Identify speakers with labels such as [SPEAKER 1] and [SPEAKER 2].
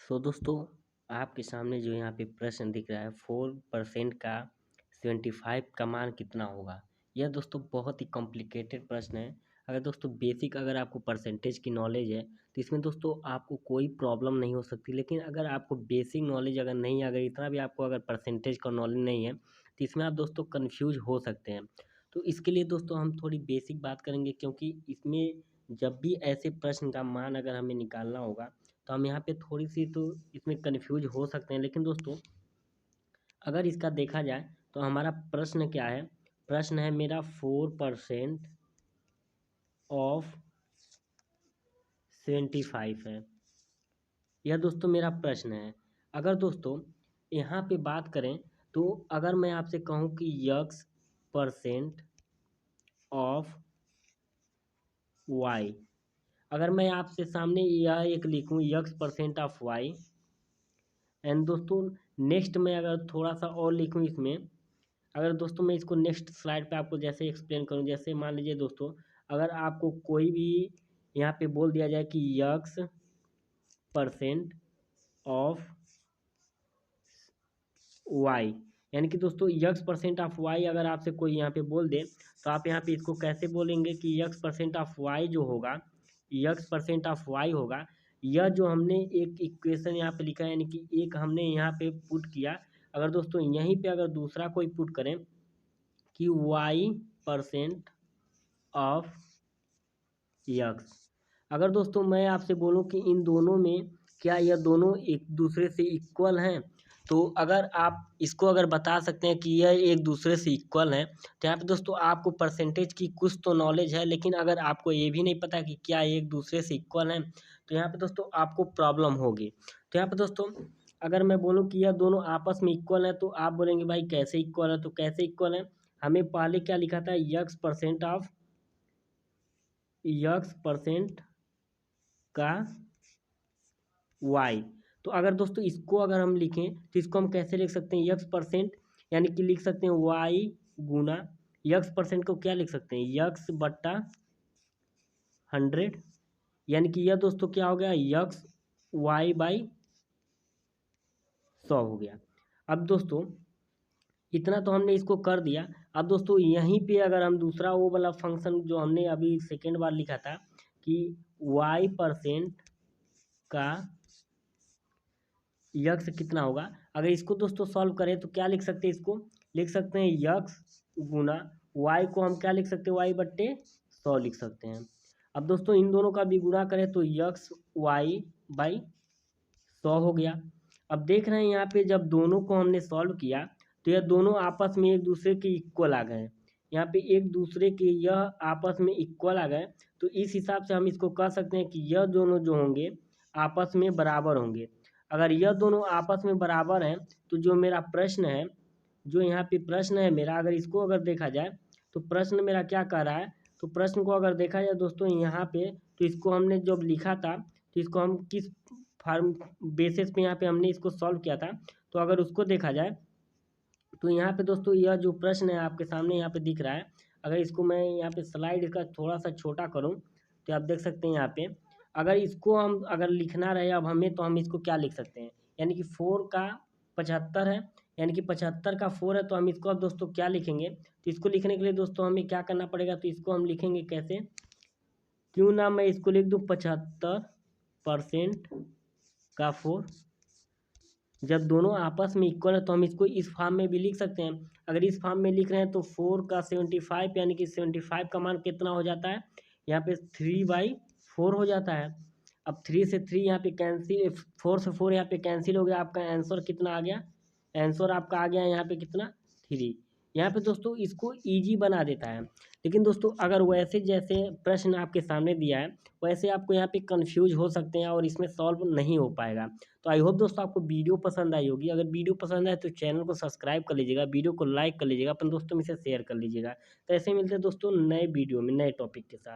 [SPEAKER 1] दोस्तों, आपके सामने जो यहाँ पे प्रश्न दिख रहा है 4% का 75 का मान कितना होगा। यह दोस्तों बहुत ही कॉम्प्लिकेटेड प्रश्न है। अगर दोस्तों बेसिक अगर आपको परसेंटेज की नॉलेज है तो इसमें दोस्तों आपको कोई प्रॉब्लम नहीं हो सकती। लेकिन अगर आपको बेसिक नॉलेज अगर नहीं है, अगर इतना भी आपको अगर परसेंटेज का नॉलेज नहीं है तो इसमें आप दोस्तों कन्फ्यूज हो सकते हैं। तो इसके लिए दोस्तों हम थोड़ी बेसिक बात करेंगे, क्योंकि इसमें जब भी ऐसे प्रश्न का मान अगर हमें निकालना होगा तो हम यहाँ पे थोड़ी सी तो इसमें कन्फ्यूज हो सकते हैं। लेकिन दोस्तों अगर इसका देखा जाए तो हमारा प्रश्न क्या है, प्रश्न है मेरा 4% ऑफ 75 है। यह दोस्तों मेरा प्रश्न है। अगर दोस्तों यहाँ पे बात करें तो अगर मैं आपसे कहूँ कि x% ऑफ y, अगर मैं आपसे सामने यह एक लिखूँ x% ऑफ y, एंड दोस्तों नेक्स्ट में अगर थोड़ा सा और लिखूँ इसमें, अगर दोस्तों मैं इसको नेक्स्ट स्लाइड पे आपको जैसे एक्सप्लेन करूँ, जैसे मान लीजिए दोस्तों अगर आपको कोई भी यहाँ पे बोल दिया जाए कि x% ऑफ y, यानी कि दोस्तों x% ऑफ y अगर आपसे कोई यहाँ पे बोल दे तो आप यहाँ पे इसको कैसे बोलेंगे कि x% ऑफ y जो होगा, x% ऑफ y होगा। यह जो हमने एक इक्वेशन यहाँ पे लिखा है, यानी कि एक हमने यहाँ पे पुट किया। अगर दोस्तों यहीं पे अगर दूसरा कोई पुट करें कि y% ऑफ x, अगर दोस्तों मैं आपसे बोलूं कि इन दोनों में क्या यह दोनों एक दूसरे से इक्वल हैं, तो अगर आप इसको अगर बता सकते हैं कि यह एक दूसरे से इक्वल हैं तो यहाँ पे दोस्तों आपको परसेंटेज की कुछ तो नॉलेज है। लेकिन अगर आपको ये भी नहीं पता कि क्या एक दूसरे से इक्वल हैं तो यहाँ पे दोस्तों आपको प्रॉब्लम होगी। तो यहाँ पे दोस्तों अगर मैं बोलूँ कि यह दोनों आपस में इक्वल हैं तो आप बोलेंगे भाई कैसे इक्वल है, तो कैसे इक्वल है, हमें पहले क्या लिखा था x% ऑफ x% का y। तो अगर दोस्तों इसको अगर हम लिखें तो इसको हम कैसे लिख सकते हैं, x%, यानी कि लिख सकते हैं y गुना x%, को क्या लिख सकते हैं x बट्टा 100, यानी कि यह दोस्तों क्या हो गया x y/100 हो गया। अब दोस्तों इतना तो हमने इसको कर दिया। अब दोस्तों यहीं पे अगर हम दूसरा वो वाला फंक्शन जो हमने अभी सेकेंड बार लिखा था कि y% का यक्स कितना होगा, अगर इसको दोस्तों सॉल्व करें तो क्या लिख सकते हैं, इसको लिख सकते हैं यक्स गुना वाई, को हम क्या लिख सकते हैं y/100 लिख सकते हैं। अब दोस्तों इन दोनों का भी गुणा करें तो यक्स y/100 हो गया। अब देख रहे हैं यहाँ पे जब दोनों को हमने सॉल्व किया तो यह दोनों आपस में एक दूसरे के इक्वल आ गए। यहाँ पे एक दूसरे के यह आपस में इक्वल आ गए, तो इस हिसाब से हम इसको कह सकते हैं कि यह दोनों जो होंगे आपस में बराबर होंगे। अगर यह दोनों आपस में बराबर हैं तो जो मेरा प्रश्न है, जो यहाँ पे प्रश्न है मेरा, अगर इसको अगर देखा जाए तो प्रश्न मेरा क्या कह रहा है, तो प्रश्न को अगर देखा जाए दोस्तों यहाँ पे, तो इसको हमने जब लिखा था तो इसको हम किस फार्म बेसिस पे यहाँ पे हमने इसको सॉल्व किया था, तो अगर उसको देखा जाए तो यहाँ पे दोस्तों यह जो प्रश्न है आपके सामने यहाँ पे दिख रहा है, अगर इसको मैं यहाँ पे स्लाइड इसका थोड़ा सा छोटा करूँ तो आप देख सकते हैं यहाँ पे, अगर इसको हम अगर लिखना रहे अब हमें, तो हम इसको क्या लिख सकते हैं, यानी कि 4 का 75 है, यानी कि 75 का 4 है, तो हम इसको अब दोस्तों क्या लिखेंगे, तो इसको लिखने के लिए दोस्तों हमें क्या करना पड़ेगा, तो इसको हम लिखेंगे कैसे, क्यों ना मैं इसको लिख दूँ 75% का 4। जब दोनों आपस में इक्वल है तो हम इसको इस फॉर्म में भी लिख सकते हैं। अगर इस फॉर्म में लिख रहे हैं तो 4 का 75, यानी कि 75 का मान कितना हो जाता है, यहाँ पे 3/4 हो जाता है। अब 3 से 3 यहाँ पे कैंसिल, 4 से 4 यहाँ पे कैंसिल हो गया, आपका आंसर कितना आ गया, आंसर आपका आ गया यहाँ पे कितना 3। यहाँ पे दोस्तों इसको ईजी बना देता है। लेकिन दोस्तों अगर वैसे जैसे प्रश्न आपके सामने दिया है वैसे आपको यहाँ पे कंफ्यूज हो सकते हैं और इसमें सॉल्व नहीं हो पाएगा। तो आई होप दोस्तों आपको वीडियो पसंद आई होगी। अगर वीडियो पसंद आए तो चैनल को सब्सक्राइब कर लीजिएगा, वीडियो को लाइक कर लीजिएगा, अपने दोस्तों में से शेयर कर लीजिएगा। तो ऐसे मिलते हैं दोस्तों नए वीडियो में नए टॉपिक के साथ।